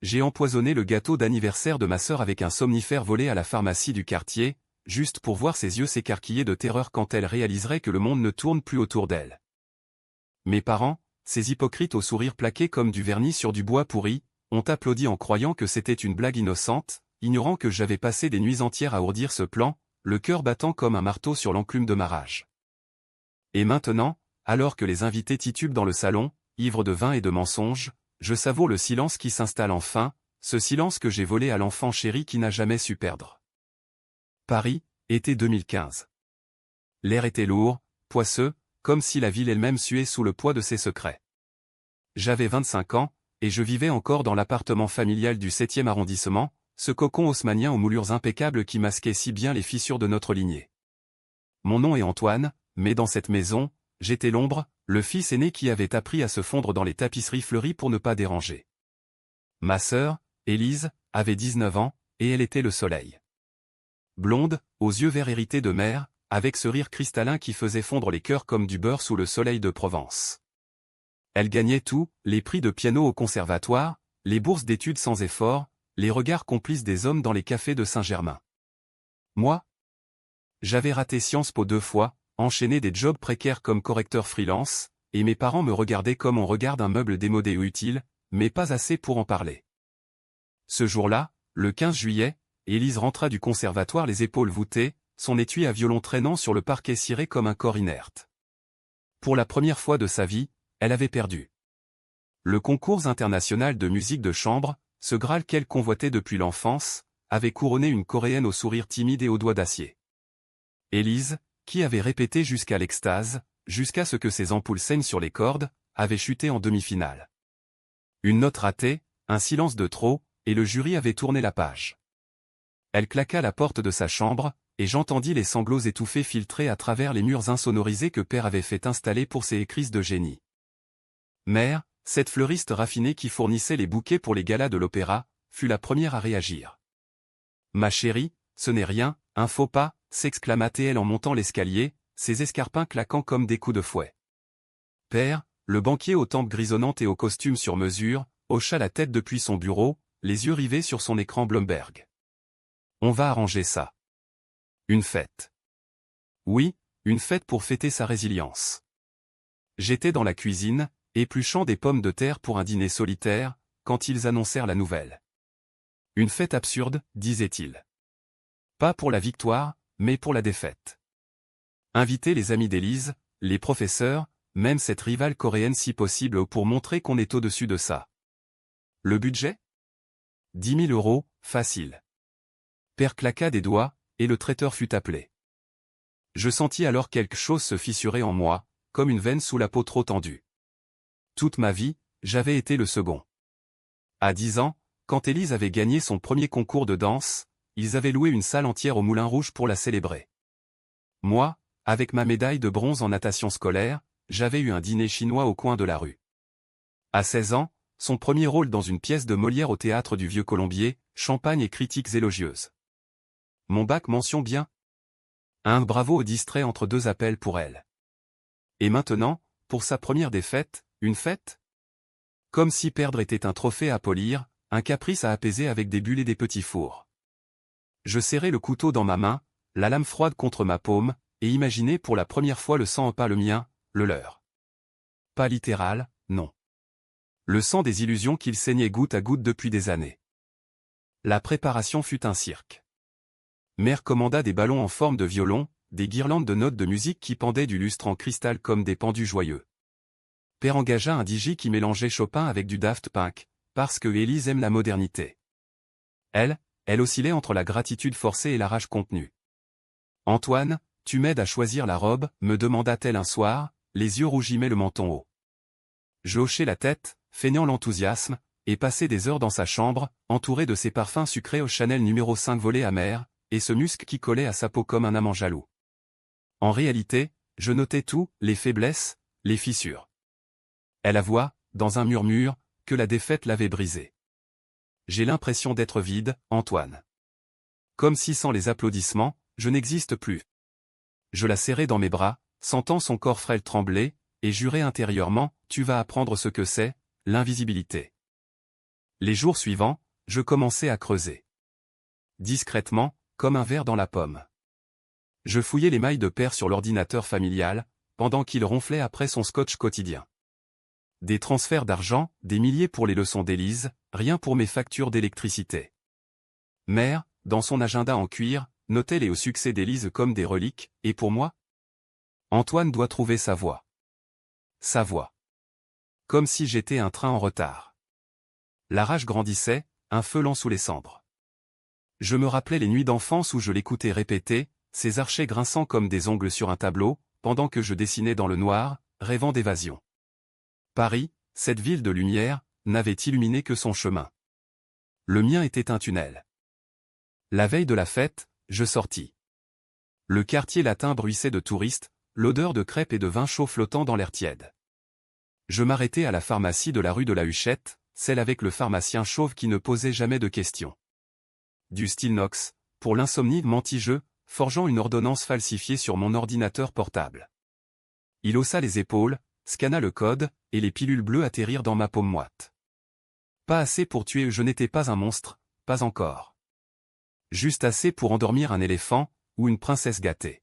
J'ai empoisonné le gâteau d'anniversaire de ma sœur avec un somnifère volé à la pharmacie du quartier, juste pour voir ses yeux s'écarquiller de terreur quand elle réaliserait que le monde ne tourne plus autour d'elle. Mes parents, ces hypocrites au sourire plaqué comme du vernis sur du bois pourri, ont applaudi en croyant que c'était une blague innocente, ignorant que j'avais passé des nuits entières à ourdir ce plan, le cœur battant comme un marteau sur l'enclume de ma rage. Et maintenant, alors que les invités titubent dans le salon, ivres de vin et de mensonges, je savoure le silence qui s'installe enfin, ce silence que j'ai volé à l'enfant chéri qui n'a jamais su perdre. Paris, été 2015. L'air était lourd, poisseux, comme si la ville elle-même suait sous le poids de ses secrets. J'avais 25 ans, et je vivais encore dans l'appartement familial du 7e arrondissement, ce cocon haussmannien aux moulures impeccables qui masquait si bien les fissures de notre lignée. Mon nom est Antoine, mais dans cette maison, j'étais l'ombre, le fils aîné qui avait appris à se fondre dans les tapisseries fleuries pour ne pas déranger. Ma sœur, Élise, avait 19 ans, et elle était le soleil. Blonde, aux yeux verts hérités de mère, avec ce rire cristallin qui faisait fondre les cœurs comme du beurre sous le soleil de Provence. Elle gagnait tout, les prix de piano au conservatoire, les bourses d'études sans effort, les regards complices des hommes dans les cafés de Saint-Germain. Moi, j'avais raté Sciences Po 2 fois, enchaîné des jobs précaires comme correcteur freelance, et mes parents me regardaient comme on regarde un meuble démodé ou utile, mais pas assez pour en parler. Ce jour-là, le 15 juillet, Élise rentra du conservatoire les épaules voûtées, son étui à violon traînant sur le parquet ciré comme un corps inerte. Pour la première fois de sa vie, elle avait perdu. Le concours international de musique de chambre, ce Graal qu'elle convoitait depuis l'enfance, avait couronné une Coréenne au sourire timide et aux doigts d'acier. Élise, qui avait répété jusqu'à l'extase, jusqu'à ce que ses ampoules saignent sur les cordes, avait chuté en demi-finale. Une note ratée, un silence de trop, et le jury avait tourné la page. Elle claqua la porte de sa chambre, et j'entendis les sanglots étouffés filtrer à travers les murs insonorisés que père avait fait installer pour ses écrises de génie. Mère, cette fleuriste raffinée qui fournissait les bouquets pour les galas de l'opéra, fut la première à réagir. « Ma chérie, ce n'est rien, un faux pas », s'exclama-t-elle en montant l'escalier, ses escarpins claquant comme des coups de fouet. Père, le banquier aux tempes grisonnantes et au costume sur mesure, hocha la tête depuis son bureau, les yeux rivés sur son écran Bloomberg. On va arranger ça. Une fête. Oui, une fête pour fêter sa résilience. J'étais dans la cuisine, épluchant des pommes de terre pour un dîner solitaire, quand ils annoncèrent la nouvelle. Une fête absurde, disait-il. Pas pour la victoire, mais pour la défaite. Inviter les amis d'Élise, les professeurs, même cette rivale coréenne si possible pour montrer qu'on est au-dessus de ça. Le budget ? 10 000 €, facile. Père claqua des doigts, et le traiteur fut appelé. Je sentis alors quelque chose se fissurer en moi, comme une veine sous la peau trop tendue. Toute ma vie, j'avais été le second. À 10 ans, quand Élise avait gagné son premier concours de danse, ils avaient loué une salle entière au Moulin Rouge pour la célébrer. Moi, avec ma médaille de bronze en natation scolaire, j'avais eu un dîner chinois au coin de la rue. À 16 ans, son premier rôle dans une pièce de Molière au théâtre du Vieux Colombier, champagne et critiques élogieuses. Mon bac mention bien. Un bravo au distrait entre deux appels pour elle. Et maintenant, pour sa première défaite, une fête ? Comme si perdre était un trophée à polir, un caprice à apaiser avec des bulles et des petits fours. Je serrai le couteau dans ma main, la lame froide contre ma paume, et imaginai pour la première fois le sang pas le mien, le leur. Pas littéral, non. Le sang des illusions qu'il saignait goutte à goutte depuis des années. La préparation fut un cirque. Mère commanda des ballons en forme de violon, des guirlandes de notes de musique qui pendaient du lustre en cristal comme des pendus joyeux. Père engagea un DJ qui mélangeait Chopin avec du Daft Punk, parce que Élise aime la modernité. Elle oscillait entre la gratitude forcée et la rage contenue. « Antoine, tu m'aides à choisir la robe ?» me demanda-t-elle un soir, les yeux rougis mais le menton haut. Je hochai la tête, feignant l'enthousiasme, et passai des heures dans sa chambre, entouré de ses parfums sucrés au Chanel numéro 5 volé amer, et ce musc qui collait à sa peau comme un amant jaloux. En réalité, je notais tout, les faiblesses, les fissures. Elle avoua, dans un murmure, que la défaite l'avait brisée. J'ai l'impression d'être vide, Antoine. Comme si sans les applaudissements, je n'existe plus. Je la serrai dans mes bras, sentant son corps frêle trembler, et jurai intérieurement, tu vas apprendre ce que c'est, l'invisibilité. Les jours suivants, je commençais à creuser. Discrètement, comme un ver dans la pomme. Je fouillais les mailles de pair sur l'ordinateur familial, pendant qu'il ronflait après son scotch quotidien. Des transferts d'argent, des milliers pour les leçons d'Élise, rien pour mes factures d'électricité. Mère, dans son agenda en cuir, notait les hauts succès d'Élise comme des reliques, et pour moi? Antoine doit trouver sa voie. Sa voie. Comme si j'étais un train en retard. La rage grandissait, un feu lent sous les cendres. Je me rappelais les nuits d'enfance où je l'écoutais répéter, ses archets grinçant comme des ongles sur un tableau, pendant que je dessinais dans le noir, rêvant d'évasion. Paris, cette ville de lumière, n'avait illuminé que son chemin. Le mien était un tunnel. La veille de la fête, je sortis. Le quartier latin bruissait de touristes, l'odeur de crêpes et de vin chaud flottant dans l'air tiède. Je m'arrêtai à la pharmacie de la rue de la Huchette, celle avec le pharmacien chauve qui ne posait jamais de questions. Du Stilnox, pour l'insomnie mentis-je, forgeant une ordonnance falsifiée sur mon ordinateur portable. Il haussa les épaules, scanna le code, et les pilules bleues atterrirent dans ma paume moite. Pas assez pour tuer, je n'étais pas un monstre, pas encore. Juste assez pour endormir un éléphant, ou une princesse gâtée.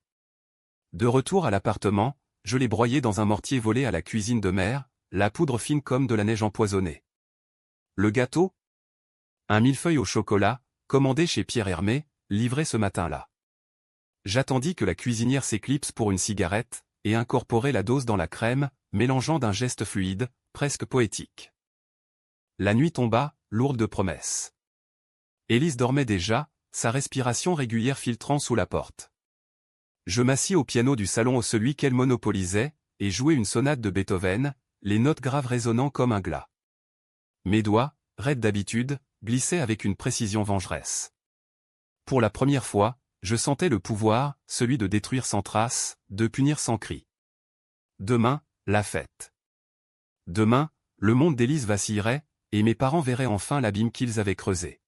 De retour à l'appartement, je l'ai broyé dans un mortier volé à la cuisine de mère, la poudre fine comme de la neige empoisonnée. Le gâteau? Un millefeuille au chocolat, commandé chez Pierre Hermé, livré ce matin-là. J'attendis que la cuisinière s'éclipse pour une cigarette, et incorporer la dose dans la crème, mélangeant d'un geste fluide, presque poétique. La nuit tomba, lourde de promesses. Élise dormait déjà, sa respiration régulière filtrant sous la porte. Je m'assis au piano du salon, celui qu'elle monopolisait, et jouai une sonate de Beethoven, les notes graves résonnant comme un glas. Mes doigts, raides d'habitude, glissaient avec une précision vengeresse. Pour la première fois, je sentais le pouvoir, celui de détruire sans trace, de punir sans cri. Demain, la fête. Demain, le monde d'Élise vacillerait, et mes parents verraient enfin l'abîme qu'ils avaient creusé.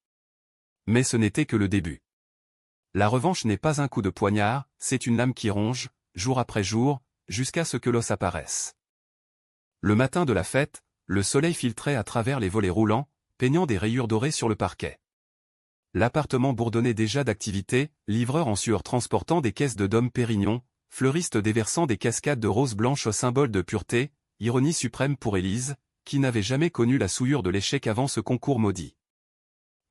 Mais ce n'était que le début. La revanche n'est pas un coup de poignard, c'est une lame qui ronge, jour après jour, jusqu'à ce que l'os apparaisse. Le matin de la fête, le soleil filtrait à travers les volets roulants, peignant des rayures dorées sur le parquet. L'appartement bourdonnait déjà d'activité, livreurs en sueur transportant des caisses de Dom Pérignon, fleuristes déversant des cascades de roses blanches au symbole de pureté, ironie suprême pour Élise, qui n'avait jamais connu la souillure de l'échec avant ce concours maudit.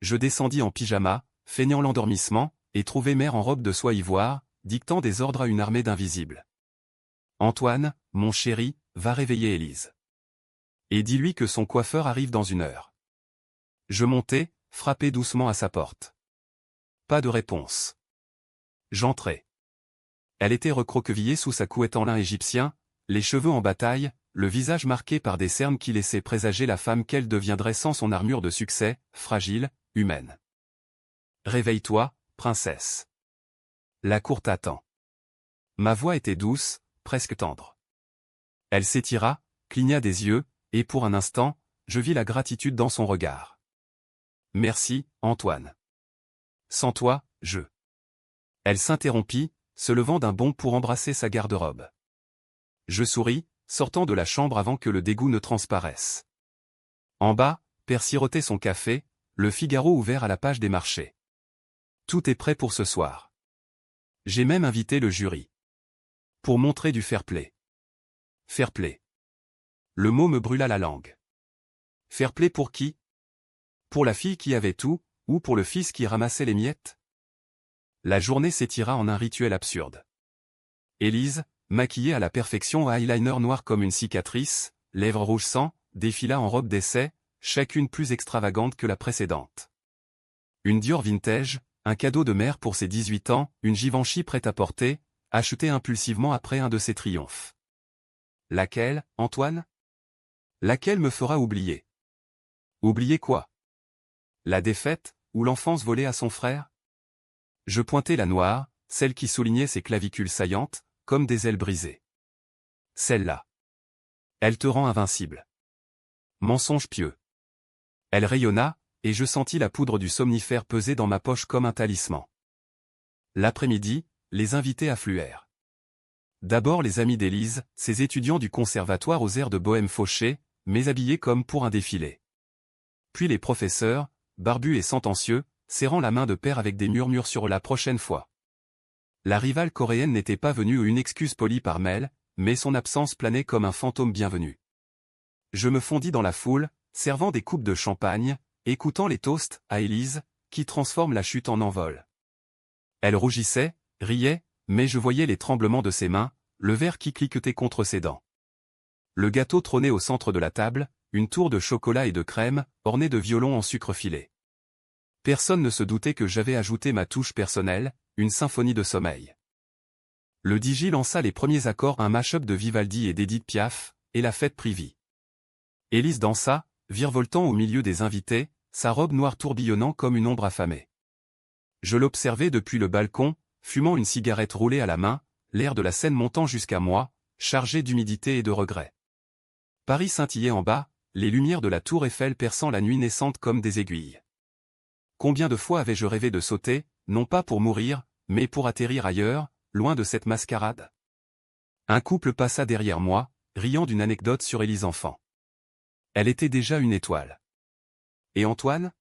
Je descendis en pyjama, feignant l'endormissement, et trouvai mère en robe de soie ivoire, dictant des ordres à une armée d'invisibles. Antoine, mon chéri, va réveiller Élise. Et dis-lui que son coiffeur arrive dans 1 heure. Je montai, frappai doucement à sa porte. Pas de réponse. J'entrai. Elle était recroquevillée sous sa couette en lin égyptien, les cheveux en bataille, le visage marqué par des cernes qui laissaient présager la femme qu'elle deviendrait sans son armure de succès, fragile, humaine. Réveille-toi, princesse. La cour t'attend. Ma voix était douce, presque tendre. Elle s'étira, cligna des yeux, et pour un instant, je vis la gratitude dans son regard. Merci, Antoine. Sans toi, je... Elle s'interrompit, se levant d'un bond pour embrasser sa garde-robe. Je souris, sortant de la chambre avant que le dégoût ne transparaisse. En bas, Père sirotait son café, le Figaro ouvert à la page des marchés. Tout est prêt pour ce soir. J'ai même invité le jury. Pour montrer du fair-play. Fair-play. Le mot me brûla la langue. Fair-play pour qui? Pour la fille qui avait tout, ou pour le fils qui ramassait les miettes? La journée s'étira en un rituel absurde. Élise, maquillée à la perfection à eyeliner noir comme une cicatrice, lèvres rouges sang, défila en robe d'essai, chacune plus extravagante que la précédente. Une Dior vintage, un cadeau de mère pour ses 18 ans, une Givenchy prête à porter, achetée impulsivement après un de ses triomphes. Laquelle, Antoine? Laquelle me fera oublier? Oublier quoi? La défaite, ou l'enfance volée à son frère? Je pointai la noire, celle qui soulignait ses clavicules saillantes, comme des ailes brisées. Celle-là. Elle te rend invincible. Mensonge pieux. Elle rayonna, et je sentis la poudre du somnifère peser dans ma poche comme un talisman. L'après-midi, les invités affluèrent. D'abord les amis d'Élise, ces étudiants du conservatoire aux airs de bohème fauché, mais habillés comme pour un défilé. puis les professeurs, barbus et sentencieux, serrant la main de père avec des murmures sur la prochaine fois. La rivale coréenne n'était pas venue ou une excuse polie par mail, mais son absence planait comme un fantôme bienvenu. Je me fondis dans la foule, servant des coupes de champagne, écoutant les toasts à Élise, qui transforment la chute en envol. Elle rougissait, riait, mais je voyais les tremblements de ses mains, le verre qui cliquetait contre ses dents. Le gâteau trônait au centre de la table, une tour de chocolat et de crème, ornée de violons en sucre filé. Personne ne se doutait que j'avais ajouté ma touche personnelle, une symphonie de sommeil. Le DJ lança les premiers accords, un mash-up de Vivaldi et d'Edith Piaf, et la fête prit vie. Élise dansa, virevoltant au milieu des invités, sa robe noire tourbillonnant comme une ombre affamée. Je l'observais depuis le balcon, fumant une cigarette roulée à la main, l'air de la scène montant jusqu'à moi, chargé d'humidité et de regret. Paris scintillait en bas, les lumières de la tour Eiffel perçant la nuit naissante comme des aiguilles. Combien de fois avais-je rêvé de sauter, non pas pour mourir, mais pour atterrir ailleurs, loin de cette mascarade. Un couple passa derrière moi, riant d'une anecdote sur Élise enfant. Elle était déjà une étoile. Et Antoine?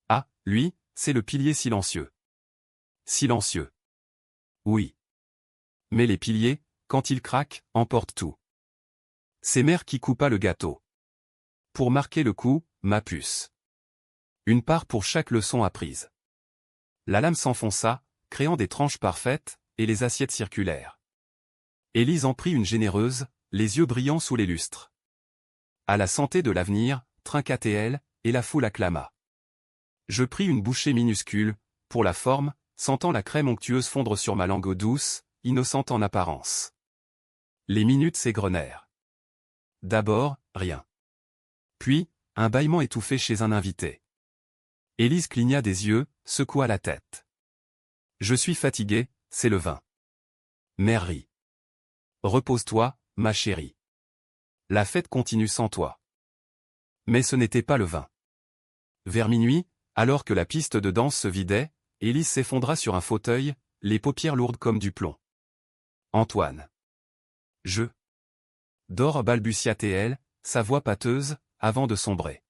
Ah, lui, c'est le pilier silencieux. Silencieux. Oui. Mais les piliers, quand ils craquent, emportent tout. C'est mère qui coupa le gâteau. Pour marquer le coup, ma puce. Une part pour chaque leçon apprise. La lame s'enfonça, créant des tranches parfaites, et les assiettes circulaires. Élise en prit une généreuse, les yeux brillants sous les lustres. À la santé de l'avenir, trinqua-t-elle, et la foule acclama. Je pris une bouchée minuscule, pour la forme, sentant la crème onctueuse fondre sur ma langue douce, innocente en apparence. Les minutes s'égrenèrent. D'abord, rien. Puis, un bâillement étouffé chez un invité. Élise cligna des yeux, secoua la tête. Je suis fatigué, c'est le vin. Mère rit. Repose-toi, ma chérie. La fête continue sans toi. Mais ce n'était pas le vin. Vers minuit, alors que la piste de danse se vidait, Élise s'effondra sur un fauteuil, les paupières lourdes comme du plomb. Antoine. Je. Dors, balbutia-t-elle, sa voix pâteuse, avant de sombrer.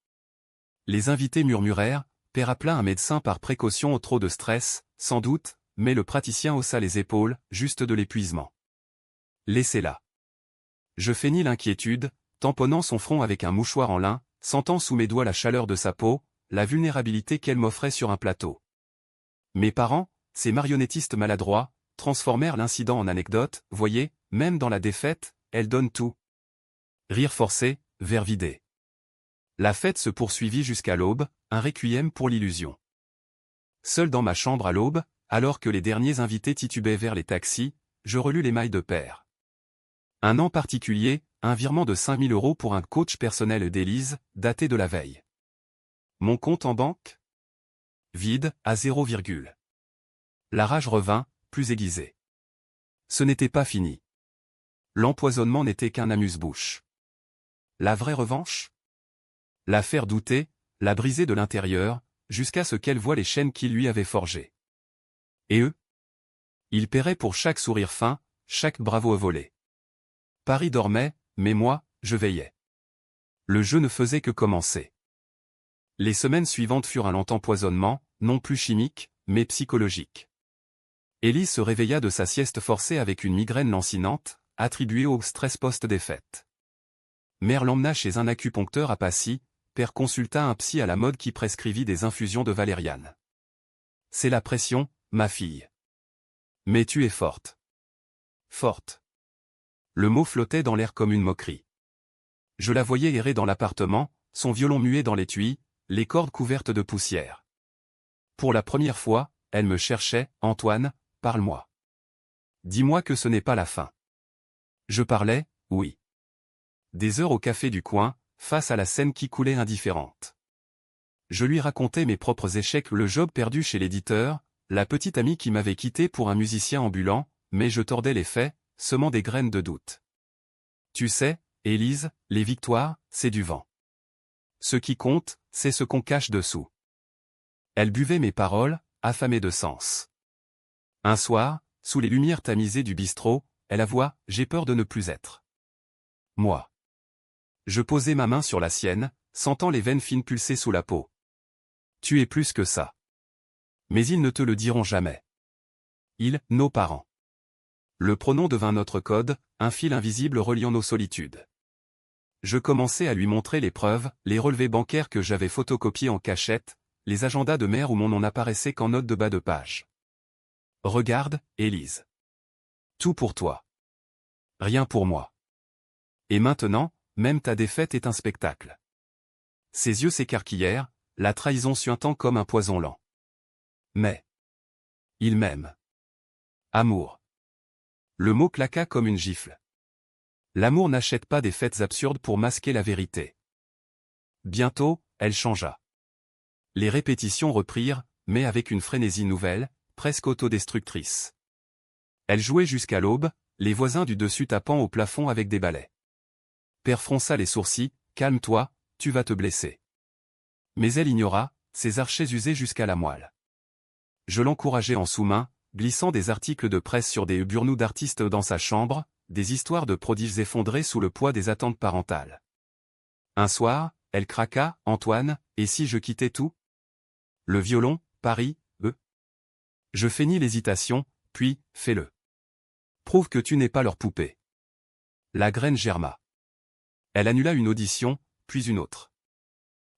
Les invités murmurèrent, père à plein un médecin par précaution au trop de stress, sans doute, mais le praticien haussa les épaules, juste de l'épuisement. Laissez-la. Je feignis l'inquiétude, tamponnant son front avec un mouchoir en lin, sentant sous mes doigts la chaleur de sa peau, la vulnérabilité qu'elle m'offrait sur un plateau. Mes parents, ces marionnettistes maladroits, transformèrent l'incident en anecdote, voyez, même dans la défaite, elle donne tout. Rire forcé, verre vidé. La fête se poursuivit jusqu'à l'aube, un requiem pour l'illusion. Seul dans ma chambre à l'aube, alors que les derniers invités titubaient vers les taxis, je relus les mailles de père. Un an particulier, un virement de 5 000 € pour un coach personnel d'Élise, daté de la veille. Mon compte en banque? Vide, à 0, La rage revint, plus aiguisée. Ce n'était pas fini. L'empoisonnement n'était qu'un amuse-bouche. La vraie revanche? La faire douter, la briser de l'intérieur, jusqu'à ce qu'elle voie les chaînes qui lui avaient forgées. Et eux? Ils paieraient pour chaque sourire fin, chaque bravo volé. Paris dormait, mais moi, je veillais. Le jeu ne faisait que commencer. Les semaines suivantes furent un lent empoisonnement, non plus chimique, mais psychologique. Élise se réveilla de sa sieste forcée avec une migraine lancinante, attribuée au stress post-défaite. Mère l'emmena chez un acupuncteur à Passy, père consulta un psy à la mode qui prescrivit des infusions de valériane. C'est la pression, ma fille. Mais tu es forte. Forte. Le mot flottait dans l'air comme une moquerie. Je la voyais errer dans l'appartement, son violon muet dans l'étui, les cordes couvertes de poussière. Pour la première fois, elle me cherchait, Antoine, parle-moi. Dis-moi que ce n'est pas la fin. Je parlais, oui. Des heures au café du coin, face à la scène qui coulait indifférente. Je lui racontais mes propres échecs, le job perdu chez l'éditeur, la petite amie qui m'avait quitté pour un musicien ambulant, mais je tordais les faits, semant des graines de doute. Tu sais, Élise, les victoires, c'est du vent. Ce qui compte, c'est ce qu'on cache dessous. Elle buvait mes paroles, affamée de sens. Un soir, sous les lumières tamisées du bistrot, elle avoua, j'ai peur de ne plus être. Moi. Je posai ma main sur la sienne, sentant les veines fines pulser sous la peau. Tu es plus que ça. Mais ils ne te le diront jamais. Ils, nos parents. Le pronom devint notre code, un fil invisible reliant nos solitudes. Je commençais à lui montrer les preuves, les relevés bancaires que j'avais photocopiés en cachette, les agendas de mère où mon nom n'apparaissait qu'en note de bas de page. Regarde, Élise. Tout pour toi. Rien pour moi. Et maintenant, même ta défaite est un spectacle. Ses yeux s'écarquillèrent, la trahison suintant comme un poison lent. Mais il m'aime. Amour. Le mot claqua comme une gifle. L'amour n'achète pas des fêtes absurdes pour masquer la vérité. Bientôt, elle changea. Les répétitions reprirent, mais avec une frénésie nouvelle, presque autodestructrice. Elle jouait jusqu'à l'aube, les voisins du dessus tapant au plafond avec des balais. Père fronça les sourcils, « Calme-toi, tu vas te blesser. » Mais elle ignora, ses archets usés jusqu'à la moelle. Je l'encourageai en sous-main, glissant des articles de presse sur des burnous d'artistes dans sa chambre, des histoires de prodiges effondrés sous le poids des attentes parentales. Un soir, elle craqua, « Antoine, et si je quittais tout ? Le violon, Paris, Je feignis l'hésitation, puis, fais-le. Prouve que tu n'es pas leur poupée. La graine germa. Elle annula une audition, puis une autre.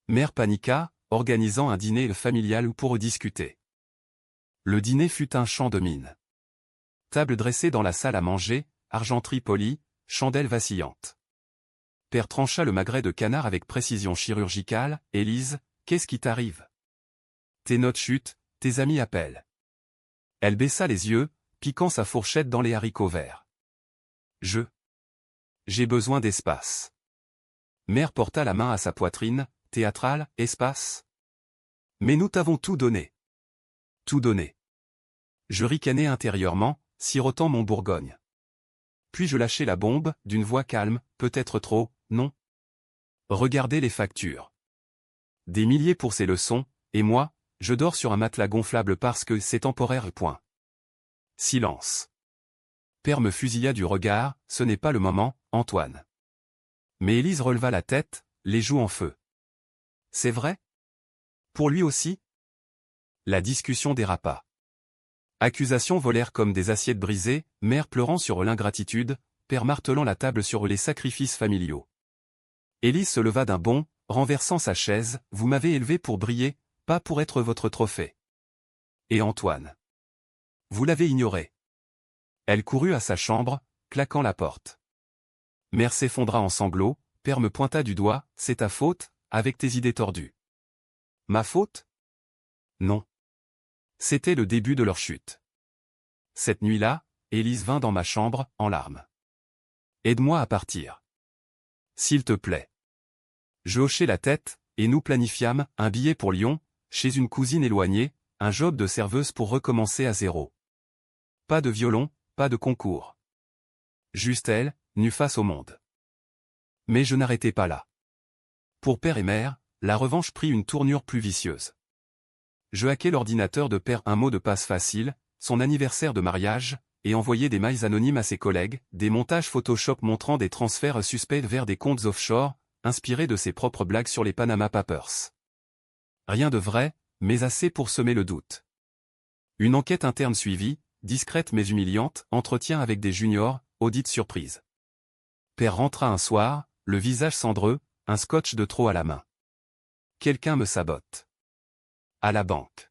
Mère paniqua, organisant un dîner familial pour discuter. Le dîner fut un chant de mine. Table dressée dans la salle à manger, argenterie polie, chandelle vacillante. Père trancha le magret de canard avec précision chirurgicale, « Élise, qu'est-ce qui t'arrive ? Tes notes chutent, tes amis appellent. » Elle baissa les yeux, piquant sa fourchette dans les haricots verts. J'ai besoin d'espace. Mère porta la main à sa poitrine, théâtrale, « Espace ? Mais nous t'avons tout donné. Tout donné. » Je ricanai intérieurement, sirotant mon Bourgogne. Puis je lâchai la bombe, d'une voix calme, peut-être trop, non ? Regardez les factures. Des milliers pour ces leçons, et moi, je dors sur un matelas gonflable parce que c'est temporaire. Point. Silence. Père me fusilla du regard, « Ce n'est pas le moment, Antoine. » Mais Élise releva la tête, les joues en feu. « C'est vrai ? Pour lui aussi ?» La discussion dérapa. Accusations volèrent comme des assiettes brisées, mère pleurant sur l'ingratitude, père martelant la table sur les sacrifices familiaux. Élise se leva d'un bond, renversant sa chaise, « Vous m'avez élevé pour briller, pas pour être votre trophée. » Et Antoine. Vous l'avez ignoré. Elle courut à sa chambre, claquant la porte. Mère s'effondra en sanglots, père me pointa du doigt, « C'est ta faute, avec tes idées tordues. » Ma faute ? Non. C'était le début de leur chute. Cette nuit-là, Élise vint dans ma chambre, en larmes. Aide-moi à partir. S'il te plaît. Je hochai la tête, et nous planifiâmes un billet pour Lyon, chez une cousine éloignée, un job de serveuse pour recommencer à zéro. Pas de violon, pas de concours. Juste elle, nue face au monde. Mais je n'arrêtais pas là. Pour père et mère, la revanche prit une tournure plus vicieuse. Je hackais l'ordinateur de père, un mot de passe facile, son anniversaire de mariage, et envoyais des mails anonymes à ses collègues, des montages Photoshop montrant des transferts suspects vers des comptes offshore, inspirés de ses propres blagues sur les Panama Papers. Rien de vrai, mais assez pour semer le doute. Une enquête interne suivie, discrète mais humiliante, entretien avec des juniors, audit surprise. Père rentra un soir, le visage cendreux, un scotch de trop à la main. Quelqu'un me sabote. À la banque.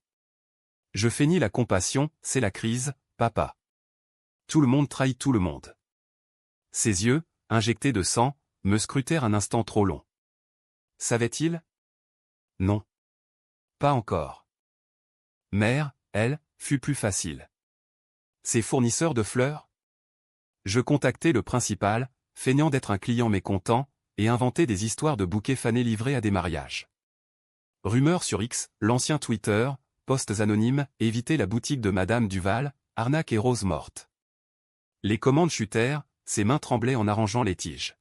Je feignis la compassion, c'est la crise, papa. Tout le monde trahit tout le monde. Ses yeux, injectés de sang, me scrutèrent un instant trop long. Savait-il ? Non. Pas encore. Mère, elle, fut plus facile. Ses fournisseurs de fleurs ? Je contactai le principal, feignant d'être un client mécontent, et inventai des histoires de bouquets fanés livrés à des mariages. Rumeurs sur X, l'ancien Twitter, posts anonymes, évitez la boutique de Madame Duval, arnaque et rose morte. Les commandes chutèrent, ses mains tremblaient en arrangeant les tiges.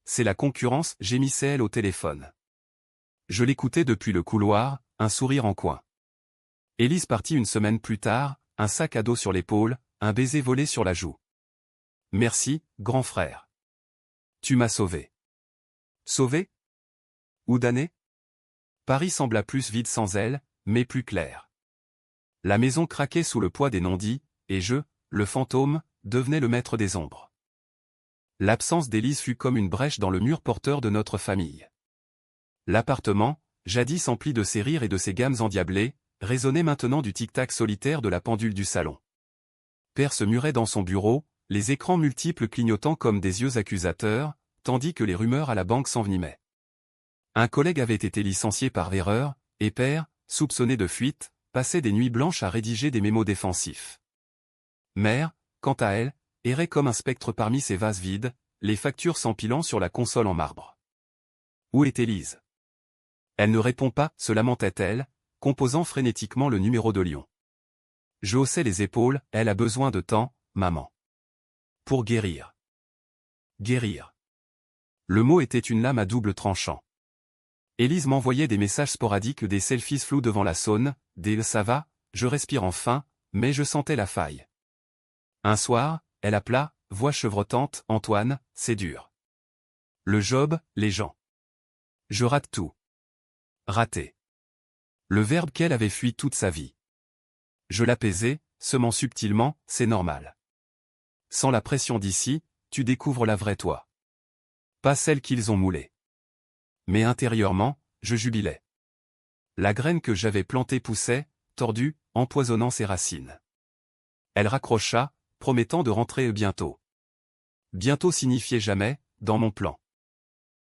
C'est la concurrence, gémissait-elle au téléphone. Je l'écoutais depuis le couloir, un sourire en coin. Élise partit une semaine plus tard, un sac à dos sur l'épaule, un baiser volé sur la joue. Merci, grand frère. Tu m'as sauvé. Sauvé ? Ou d'années? Paris sembla plus vide sans elle, mais plus clair. La maison craquait sous le poids des non-dits, et je, le fantôme, devenais le maître des ombres. L'absence d'Élise fut comme une brèche dans le mur porteur de notre famille. L'appartement, jadis empli de ses rires et de ses gammes endiablées, résonnait maintenant du tic-tac solitaire de la pendule du salon. Père se murait dans son bureau, les écrans multiples clignotant comme des yeux accusateurs, tandis que les rumeurs à la banque s'envenimaient. Un collègue avait été licencié par erreur, et Père, soupçonné de fuite, passait des nuits blanches à rédiger des mémos défensifs. Mère, quant à elle, errait comme un spectre parmi ses vases vides, les factures s'empilant sur la console en marbre. Où est Élise? Elle ne répond pas, se lamentait-elle, composant frénétiquement le numéro de Lyon. Je haussais les épaules, elle a besoin de temps, maman. Pour guérir. Guérir. Le mot était une lame à double tranchant. Élise m'envoyait des messages sporadiques, des selfies flous devant la Saône, des « ça va, je respire enfin », mais je sentais la faille. Un soir, elle appela, voix chevrotante, « Antoine, c'est dur. Le job, les gens. Je rate tout. » Rater. Le verbe qu'elle avait fui toute sa vie. Je l'apaisais, semant subtilement, « c'est normal. Sans la pression d'ici, tu découvres la vraie toi. Pas celle qu'ils ont moulée. » Mais intérieurement, je jubilais. La graine que j'avais plantée poussait, tordue, empoisonnant ses racines. Elle raccrocha, promettant de rentrer bientôt. Bientôt signifiait jamais, dans mon plan.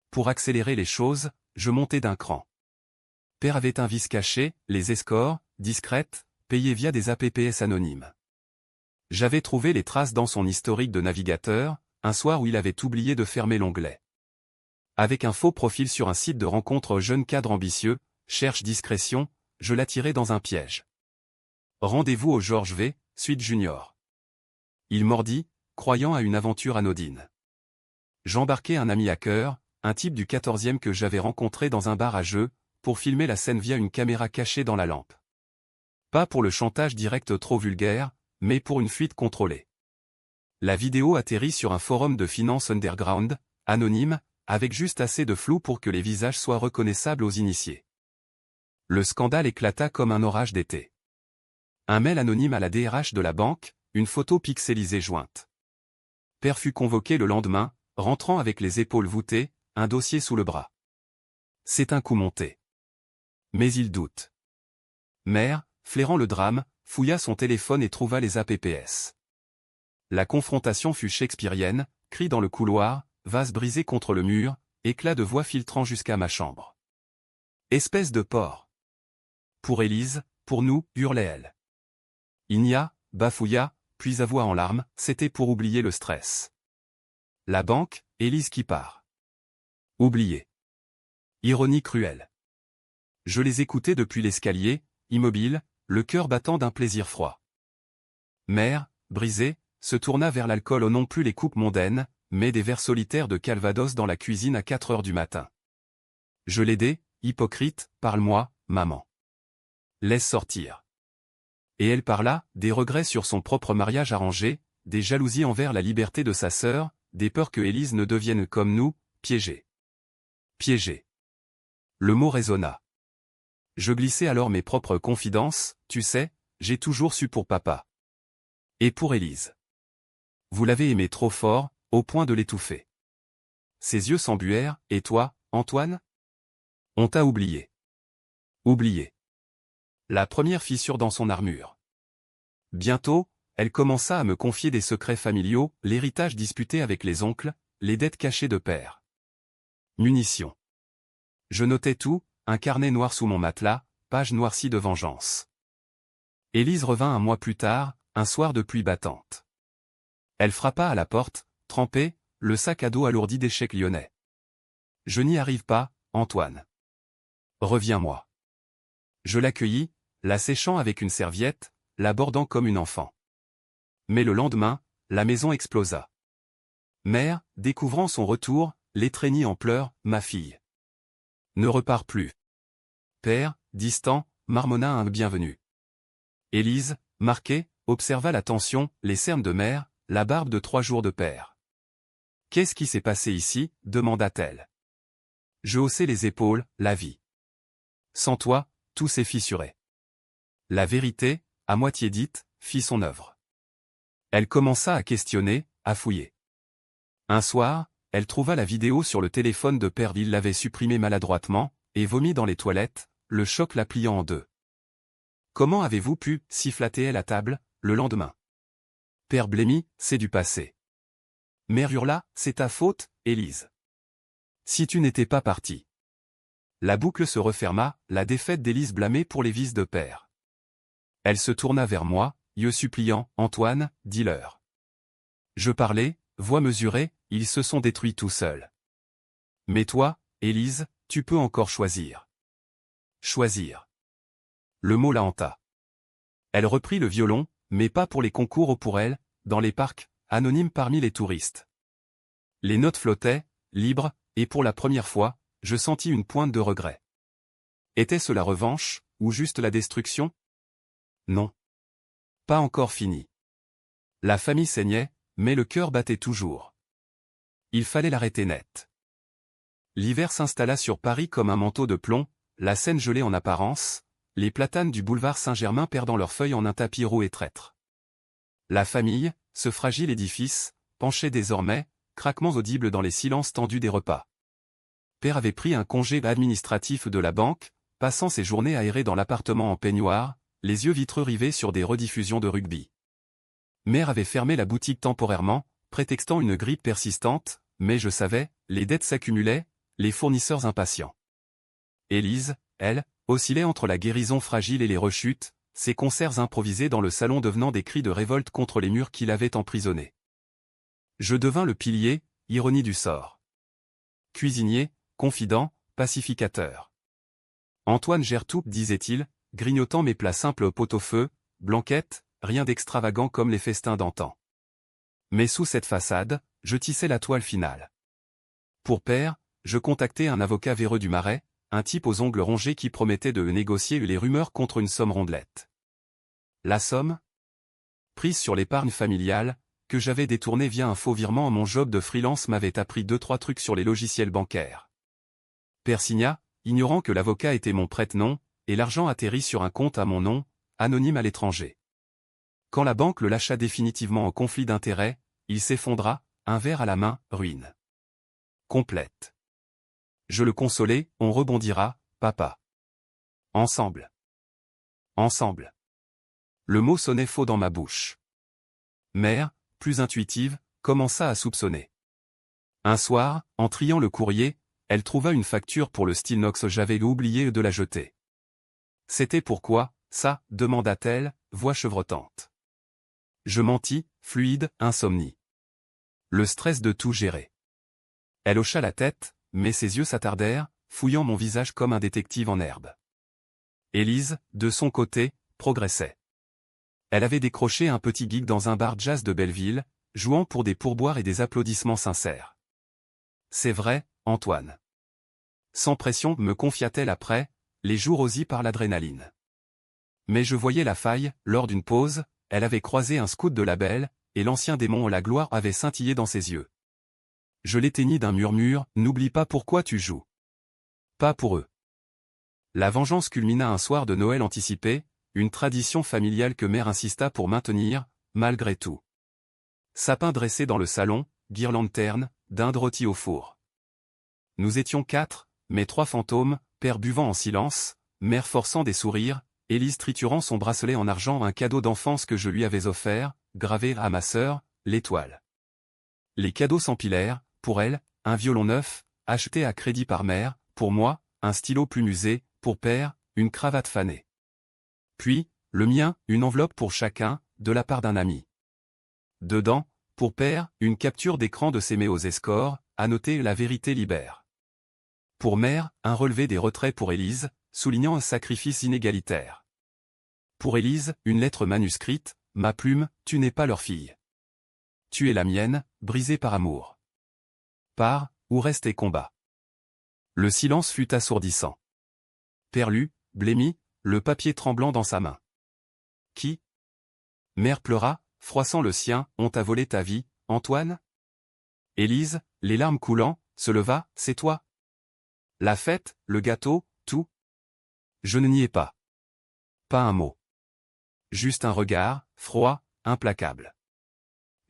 Pour accélérer les choses, je montais d'un cran. Père avait un vice caché, les escorts, discrètes, payées via des APPS anonymes. J'avais trouvé les traces dans son historique de navigateur, un soir où il avait oublié de fermer l'onglet. Avec un faux profil sur un site de rencontre jeune cadre ambitieux, cherche discrétion, je l'attirai dans un piège. Rendez-vous au Georges V, suite junior. Il mordit, croyant à une aventure anodine. J'embarquai un ami hacker, un type du 14e que j'avais rencontré dans un bar à jeux, pour filmer la scène via une caméra cachée dans la lampe. Pas pour le chantage direct trop vulgaire, mais pour une fuite contrôlée. La vidéo atterrit sur un forum de finance underground, anonyme, avec juste assez de flou pour que les visages soient reconnaissables aux initiés. Le scandale éclata comme un orage d'été. Un mail anonyme à la DRH de la banque, une photo pixelisée jointe. Père fut convoqué le lendemain, rentrant avec les épaules voûtées, un dossier sous le bras. C'est un coup monté. Mais il doute. Mère, flairant le drame, fouilla son téléphone et trouva les APPS. La confrontation fut shakespearienne, cri dans le couloir, vase brisé contre le mur, éclat de voix filtrant jusqu'à ma chambre. Espèce de porc. Pour Élise, pour nous, hurlait-elle. Igna, bafouilla, puis avoua en larmes, c'était pour oublier le stress. La banque, Élise qui part. Oublié. Ironie cruelle. Je les écoutais depuis l'escalier, immobile, le cœur battant d'un plaisir froid. Mère, brisée, se tourna vers l'alcool, non plus les coupes mondaines, mais des verres solitaires de Calvados dans la cuisine à 4 heures du matin. Je l'aidai, hypocrite, parle-moi, maman. Laisse sortir. Et elle parla, des regrets sur son propre mariage arrangé, des jalousies envers la liberté de sa sœur, des peurs que Élise ne devienne comme nous, piégée. Piégée. Le mot résonna. Je glissai alors mes propres confidences, tu sais, j'ai toujours su pour papa. Et pour Élise. Vous l'avez aimé trop fort, au point de l'étouffer. Ses yeux s'embuèrent, et toi, Antoine? On t'a oublié. Oublié. La première fissure dans son armure. Bientôt, elle commença à me confier des secrets familiaux, l'héritage disputé avec les oncles, les dettes cachées de père. Munitions. Je notais tout, un carnet noir sous mon matelas, page noircie de vengeance. Élise revint un mois plus tard, un soir de pluie battante. Elle frappa à la porte, trempée, le sac à dos alourdi d'échecs lyonnais. Je n'y arrive pas, Antoine. Reviens-moi. Je l'accueillis, la séchant avec une serviette, l'abordant comme une enfant. Mais le lendemain, la maison explosa. Mère, découvrant son retour, l'étreignit en pleurs, ma fille. Ne repars plus. Père, distant, marmonna un bienvenu. Élise, marquée, observa la tension, les cernes de mère, la barbe de 3 jours de père. Qu'est-ce qui s'est passé ici, demanda-t-elle. Je haussai les épaules, la vie. Sans toi, tout s'est fissuré. La vérité, à moitié dite, fit son œuvre. Elle commença à questionner, à fouiller. Un soir, elle trouva la vidéo sur le téléphone de Père. Il l'avait supprimée maladroitement, et vomit dans les toilettes, le choc la pliant en deux. Comment avez-vous pu, siffla-t-elle à table, le lendemain? Père blêmit, c'est du passé. Mère hurla, c'est ta faute, Élise. Si tu n'étais pas partie. La boucle se referma, la défaite d'Élise blâmée pour les vices de Père. Elle se tourna vers moi, yeux suppliants, Antoine, dis-leur. Je parlais, voix mesurée, ils se sont détruits tout seuls. Mais toi, Élise, tu peux encore choisir. Choisir. Le mot la hanta. Elle reprit le violon, mais pas pour les concours ou pour elle, dans les parcs, anonyme parmi les touristes. Les notes flottaient, libres, et pour la première fois, je sentis une pointe de regret. Était-ce la revanche, ou juste la destruction? Non. Pas encore fini. La famille saignait, mais le cœur battait toujours. Il fallait l'arrêter net. L'hiver s'installa sur Paris comme un manteau de plomb, la Seine gelée en apparence, les platanes du boulevard Saint-Germain perdant leurs feuilles en un tapis roux et traître. La famille, ce fragile édifice, penchait désormais, craquements audibles dans les silences tendus des repas. Père avait pris un congé administratif de la banque, passant ses journées aérées dans l'appartement en peignoir, les yeux vitreux rivés sur des rediffusions de rugby. Mère avait fermé la boutique temporairement, prétextant une grippe persistante, mais je savais, les dettes s'accumulaient, les fournisseurs impatients. Élise, elle, oscillait entre la guérison fragile et les rechutes, ses concerts improvisés dans le salon devenant des cris de révolte contre les murs qui l'avaient emprisonné. Je devins le pilier, ironie du sort. Cuisinier, confident, pacificateur. Antoine gère tout, disait-il, grignotant mes plats simples au pot-au-feu, blanquette, rien d'extravagant comme les festins d'antan. Mais sous cette façade, je tissais la toile finale. Pour Père, je contactai un avocat véreux du Marais, un type aux ongles rongés qui promettait de négocier les rumeurs contre une somme rondelette. La somme? Prise sur l'épargne familiale, que j'avais détournée via un faux virement. Mon job de freelance m'avait appris 2-3 trucs sur les logiciels bancaires. Père signa, ignorant que l'avocat était mon prête-nom, et l'argent atterrit sur un compte à mon nom, anonyme à l'étranger. Quand la banque le lâcha définitivement en conflit d'intérêts, il s'effondra, un verre à la main, ruine complète. Je le consolai, on rebondira, papa. Ensemble. Ensemble. Le mot sonnait faux dans ma bouche. Mère, plus intuitive, commença à soupçonner. Un soir, en triant le courrier, elle trouva une facture pour le Stilnox. J'avais oublié de la jeter. C'était pourquoi, ça, demanda-t-elle, voix chevrotante. Je mentis, fluide, insomnie. Le stress de tout gérer. Elle hocha la tête, mais ses yeux s'attardèrent, fouillant mon visage comme un détective en herbe. Élise, de son côté, progressait. Elle avait décroché un petit gig dans un bar jazz de Belleville, jouant pour des pourboires et des applaudissements sincères. C'est vrai, Antoine. Sans pression, me confia-t-elle après, les joues rosies par l'adrénaline. Mais je voyais la faille, lors d'une pause, elle avait croisé un scout de la Belle, et l'ancien démon la gloire avait scintillé dans ses yeux. Je l'éteignis d'un murmure, n'oublie pas pourquoi tu joues. Pas pour eux. La vengeance culmina un soir de Noël anticipé, une tradition familiale que mère insista pour maintenir, malgré tout. Sapin dressé dans le salon, guirlande terne, dinde rôtie au four. Nous étions 4, mes 3 fantômes, père buvant en silence, mère forçant des sourires, Élise triturant son bracelet en argent, un cadeau d'enfance que je lui avais offert, gravé à ma sœur, l'étoile. Les cadeaux s'empilèrent, pour elle, un violon neuf, acheté à crédit par mère, pour moi, un stylo plus musé, pour père, une cravate fanée. Puis, le mien, une enveloppe pour chacun, de la part d'un ami. Dedans, pour père, une capture d'écran de s'aimer aux escores, à noter la vérité libère. Pour mère, un relevé des retraits pour Élise, soulignant un sacrifice inégalitaire. Pour Élise, une lettre manuscrite, ma plume, tu n'es pas leur fille. Tu es la mienne, brisée par amour. Pars, où restent tes combats. Le silence fut assourdissant. Père lut, blêmi, le papier tremblant dans sa main. Qui? Mère pleura, froissant le sien, on t'a volé ta vie, Antoine? Élise, les larmes coulant, se leva, c'est toi? La fête, le gâteau, tout. Je ne niais pas. Pas un mot. Juste un regard, froid, implacable.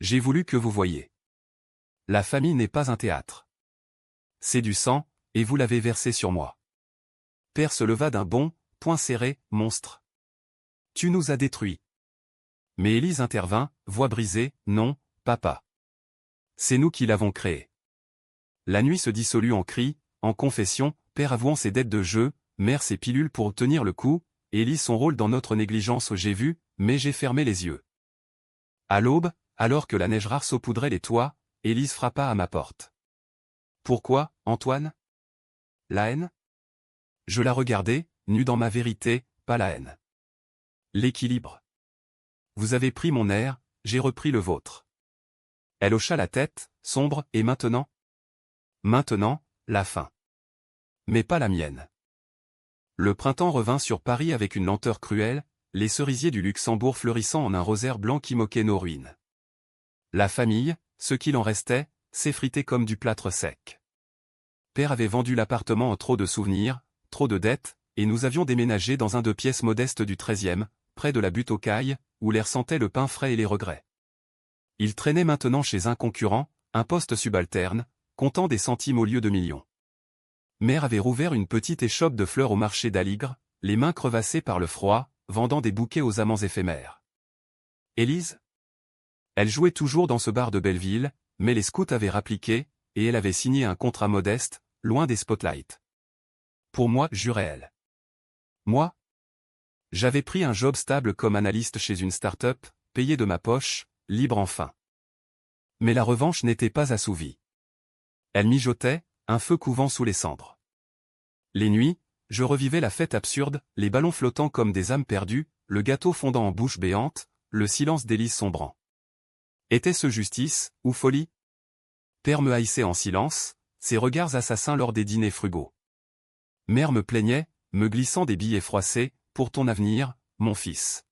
J'ai voulu que vous voyiez. La famille n'est pas un théâtre. C'est du sang, et vous l'avez versé sur moi. Père se leva d'un bond, poing serré, monstre. Tu nous as détruits. Mais Élise intervint, voix brisée, non, papa. C'est nous qui l'avons créé. La nuit se dissolut en cris, en confessions, père avouant ses dettes de jeu, mère ses pilules pour obtenir le coup, Élise son rôle dans notre négligence. J'ai vu, mais j'ai fermé les yeux. À l'aube, alors que la neige rare saupoudrait les toits, Élise frappa à ma porte. Pourquoi, Antoine? La haine? Je la regardais, nue dans ma vérité, pas la haine. L'équilibre. Vous avez pris mon air, j'ai repris le vôtre. Elle hocha la tête, sombre, et maintenant? Maintenant, la fin. Mais pas la mienne. Le printemps revint sur Paris avec une lenteur cruelle, les cerisiers du Luxembourg fleurissant en un rosaire blanc qui moquait nos ruines. La famille, ce qu'il en restait, s'effritait comme du plâtre sec. Père avait vendu l'appartement en trop de souvenirs, trop de dettes, et nous avions déménagé dans un 2 pièces modeste du 13e, près de la butte aux cailles, où l'air sentait le pain frais et les regrets. Il traînait maintenant chez un concurrent, un poste subalterne, comptant des centimes au lieu de millions. Mère avait rouvert une petite échoppe de fleurs au marché d'Aligre, les mains crevassées par le froid, vendant des bouquets aux amants éphémères. Élise? Elle jouait toujours dans ce bar de Belleville, mais les scouts avaient rappliqué, et elle avait signé un contrat modeste, loin des spotlights. Pour moi, jurait-elle. Moi? J'avais pris un job stable comme analyste chez une start-up, payé de ma poche, libre enfin. Mais la revanche n'était pas assouvie. Elle mijotait, un feu couvant sous les cendres. Les nuits, je revivais la fête absurde, les ballons flottant comme des âmes perdues, le gâteau fondant en bouche béante, le silence d'Élise sombrant. Était-ce justice, ou folie? Père me haïssait en silence, ses regards assassins lors des dîners frugaux. Mère me plaignait, me glissant des billets froissés, pour ton avenir, mon fils.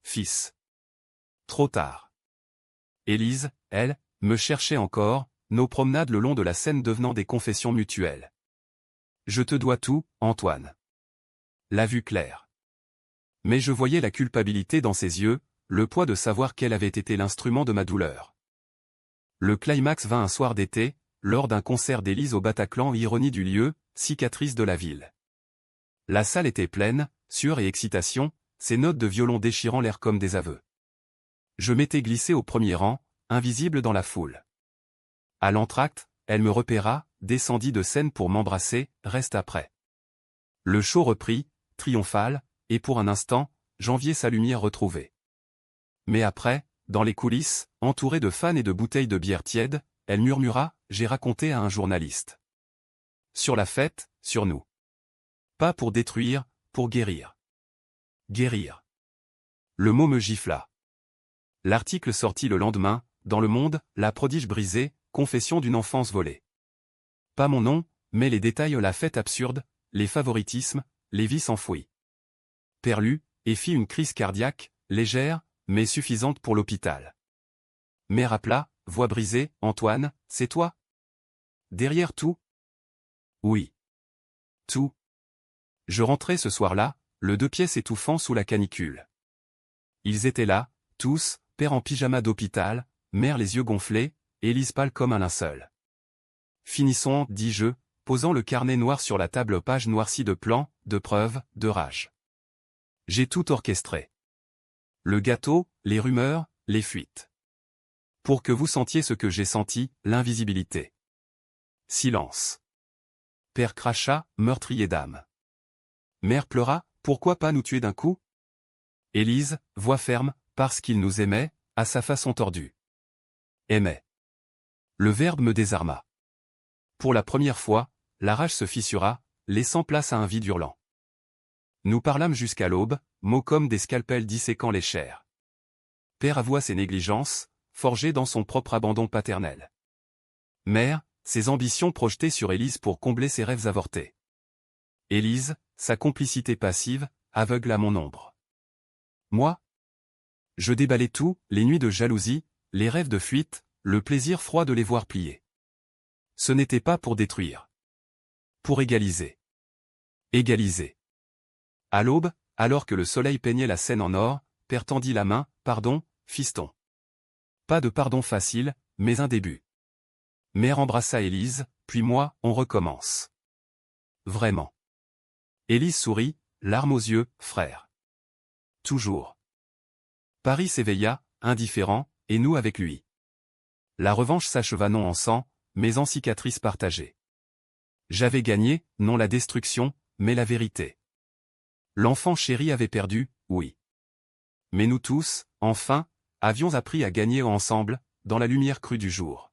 Fils. Trop tard. Élise, elle, me cherchait encore, nos promenades le long de la Seine devenant des confessions mutuelles. Je te dois tout, Antoine. La vue claire. Mais je voyais la culpabilité dans ses yeux, le poids de savoir quel avait été l'instrument de ma douleur. Le climax vint un soir d'été, lors d'un concert d'Élise au Bataclan. Ironie du lieu, cicatrice de la ville. La salle était pleine, sueur et excitation, ses notes de violon déchirant l'air comme des aveux. Je m'étais glissé au premier rang, invisible dans la foule. À l'entracte, elle me repéra, descendit de scène pour m'embrasser, reste après. Le show reprit, triomphal, et pour un instant, j'enviais sa lumière retrouvée. Mais après, dans les coulisses, entourée de fans et de bouteilles de bière tiède, elle murmura, j'ai raconté à un journaliste. Sur la fête, sur nous. Pas pour détruire, pour guérir. Guérir. Le mot me gifla. L'article sortit le lendemain, dans Le Monde, la prodige brisée, confession d'une enfance volée. Pas mon nom, mais les détails, la fête absurde, les favoritismes, les vices enfouis. Père lut, et fit une crise cardiaque, légère, mais suffisante pour l'hôpital. Mère appela, voix brisée, Antoine, c'est toi? Derrière tout? Oui. Tout. Je rentrais ce soir-là, le 2 pièces étouffant sous la canicule. Ils étaient là, tous, père en pyjama d'hôpital, mère les yeux gonflés, Élise pâle comme un linceul. Finissons, dis-je, posant le carnet noir sur la table aux pages noircies de plans, de preuves, de rage. J'ai tout orchestré. Le gâteau, les rumeurs, les fuites. Pour que vous sentiez ce que j'ai senti, l'invisibilité. Silence. Père cracha, meurtrier d'âme. Mère pleura, pourquoi pas nous tuer d'un coup? Élise, voix ferme, parce qu'il nous aimait, à sa façon tordue. Aimait. Le verbe me désarma. Pour la première fois, la rage se fissura, laissant place à un vide hurlant. Nous parlâmes jusqu'à l'aube, mots comme des scalpels disséquant les chairs. Père avoua ses négligences, forgées dans son propre abandon paternel. Mère, ses ambitions projetées sur Élise pour combler ses rêves avortés. Élise, sa complicité passive, aveugle à mon ombre. Moi? Je déballais tout, les nuits de jalousie, les rêves de fuite, le plaisir froid de les voir plier. Ce n'était pas pour détruire. pour égaliser. Égaliser. À l'aube, alors que le soleil peignait la scène en or, père tendit la main, pardon, fiston. Pas de pardon facile, mais un début. Mère embrassa Élise, puis moi, on recommence. Vraiment. Élise sourit, larmes aux yeux, frère. Toujours. Paris s'éveilla, indifférent, et nous avec lui. La revanche s'acheva non en sang, mais en cicatrices partagées. J'avais gagné, non la destruction, mais la vérité. L'enfant chéri avait perdu, oui. Mais nous tous, enfin, avions appris à gagner ensemble, dans la lumière crue du jour.